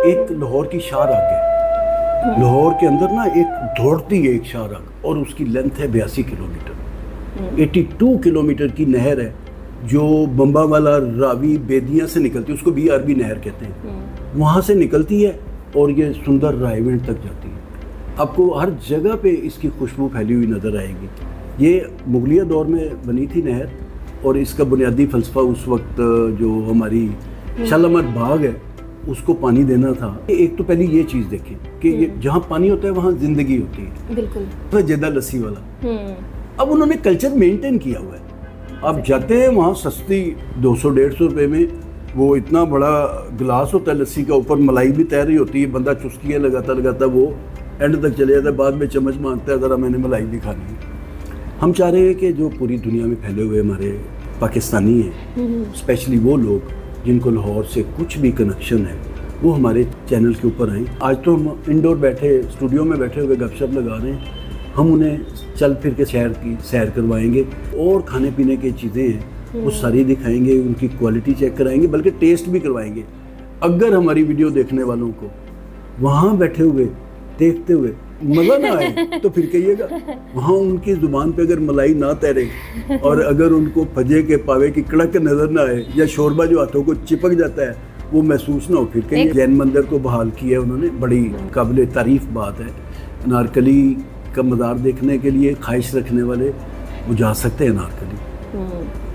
ایک لاہور کی شاہ راگ ہے، لاہور کے اندر نا ایک دوڑتی ہے ایک شاہ راگ، اور اس کی لینتھ ہے 82 کلومیٹر، 82 کلومیٹر کی نہر ہے جو بمبا والا راوی بیدیاں سے نکلتی ہے، اس کو بھی عربی نہر کہتے ہیں، وہاں سے نکلتی ہے اور یہ سندر رائیونٹ تک جاتی ہے۔ آپ کو ہر جگہ پہ اس کی خوشبو پھیلی ہوئی نظر آئے گی۔ یہ مغلیہ دور میں بنی تھی نہر، اور اس کا بنیادی فلسفہ اس وقت جو ہماری شالامار باغ ہے اس کو پانی دینا تھا۔ ایک تو پہلی یہ چیز دیکھیں کہ یہ جہاں پانی ہوتا ہے وہاں زندگی ہوتی ہے، بالکل جدہ لسی والا۔ اب انہوں نے کلچر مینٹین کیا ہوا ہے، آپ جاتے ہیں وہاں سستی 200-150 روپے میں وہ اتنا بڑا گلاس ہوتا ہے لسی کا، اوپر ملائی بھی تیر رہی ہوتی ہے، بندہ چسکیاں لگاتا وہ اینڈ تک چلے جاتا ہے، بعد میں چمچ مانگتا ہے ذرا میں نے ملائی بھی کھانی ہے۔ ہم چاہ رہے ہیں کہ جو پوری دنیا میں پھیلے ہوئے ہمارے پاکستانی ہیں، اسپیشلی وہ لوگ جن کو لاہور سے کچھ بھی کنیکشن ہے، وہ ہمارے چینل کے اوپر آئیں۔ آج تو ہم انڈور بیٹھے اسٹوڈیو میں بیٹھے ہوئے گپ شپ لگا رہے ہیں، ہم انہیں چل پھر کے شہر کی سیر کروائیں گے، اور کھانے پینے کی چیزیں ہیں وہ ساری دکھائیں گے، ان کی کوالٹی چیک کرائیں گے، بلکہ ٹیسٹ بھی کروائیں گے۔ اگر ہماری ویڈیو دیکھنے والوں کو وہاں بیٹھے ہوئے دیکھتے ہوئے مزہ نہ آئے تو پھر کہیے گا، وہاں ان کی زبان پہ اگر ملائی نہ تیرے اور اگر ان کو پھجے کے پاوے کی کڑک نظر نہ آئے، یا شوربہ جو ہاتھوں کو چپک جاتا ہے وہ محسوس نہ ہو، پھر کہیں جین مندر کو بحال کیا ہے انہوں نے، بڑی قابل تعریف بات ہے۔ انارکلی کا مزار دیکھنے کے لیے خواہش رکھنے والے وہ جا سکتے ہیں انارکلی،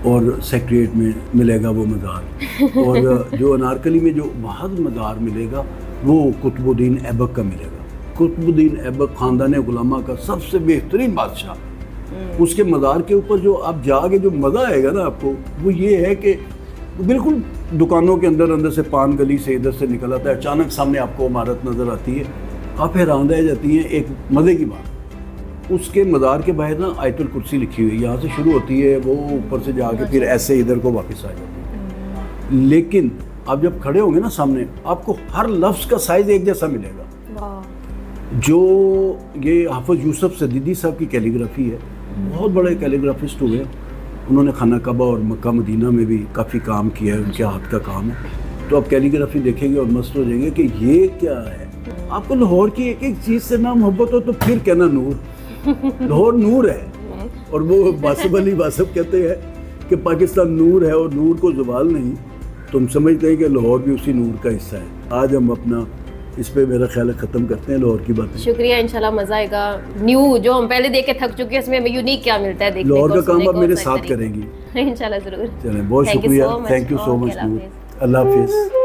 اور سیکریٹ میں ملے گا وہ مزار، اور جو انارکلی میں جو محض مزار ملے گا وہ قطب الدین ایبک کا ملے گا۔ قطب الدین ایبک خاندان غلامہ کا سب سے بہترین بادشاہ، اس کے مزار کے اوپر جو آپ جا کے جو مزہ آئے گا نا آپ کو، وہ یہ ہے کہ بالکل دکانوں کے اندر سے پان گلی سے ادھر سے نکل آتا ہے، اچانک سامنے آپ کو عمارت نظر آتی ہے، آپ حیران رہ جاتی ہیں۔ ایک مزے کی بات، اس کے مزار کے باہر نا آیت الکرسی لکھی ہوئی، یہاں سے شروع ہوتی ہے، وہ اوپر سے جا کے پھر ایسے ادھر کو واپس آ جاتی ہے، لیکن آپ جب کھڑے ہوں گے نا سامنے، آپ کو ہر لفظ کا سائز ایک جیسا ملے گا۔ جو یہ حافظ یوسف صدیقی صاحب کی کیلیگرافی ہے، بہت بڑے کیلیگرافسٹ ہوئے، انہوں نے خانہ کعبہ اور مکہ مدینہ میں بھی کافی کام کیا ہے، ان کے ہاتھ کا کام ہے، تو آپ کیلیگرافی دیکھیں گے اور مست ہو جائیں گے کہ یہ کیا ہے۔ آپ کو لاہور کی ایک ایک چیز سے نہ محبت ہو تو پھر کہنا نور، لاہور نور ہے، اور وہ باسب علی باسب کہتے ہیں کہ پاکستان نور ہے اور نور کو زوال نہیں، تم سمجھتے ہیں کہ لاہور بھی اسی نور کا حصہ ہے۔ آج ہم اپنا اس پہ میرا خیال ہے ختم کرتے ہیں لاہور کی باتیں۔ شکریہ، انشاءاللہ مزہ آئے گا۔ نیو جو ہم پہلے دیکھ کے تھک چکے ہیں، اس میں ہمیں یونیک کیا ملتا ہے دیکھنے کو، لاہور کا کام آپ میرے ساتھ کریں گی انشاءاللہ ضرور۔ چلیں، بہت شکریہ، تھینک یو سو مچ نور، اللہ حافظ۔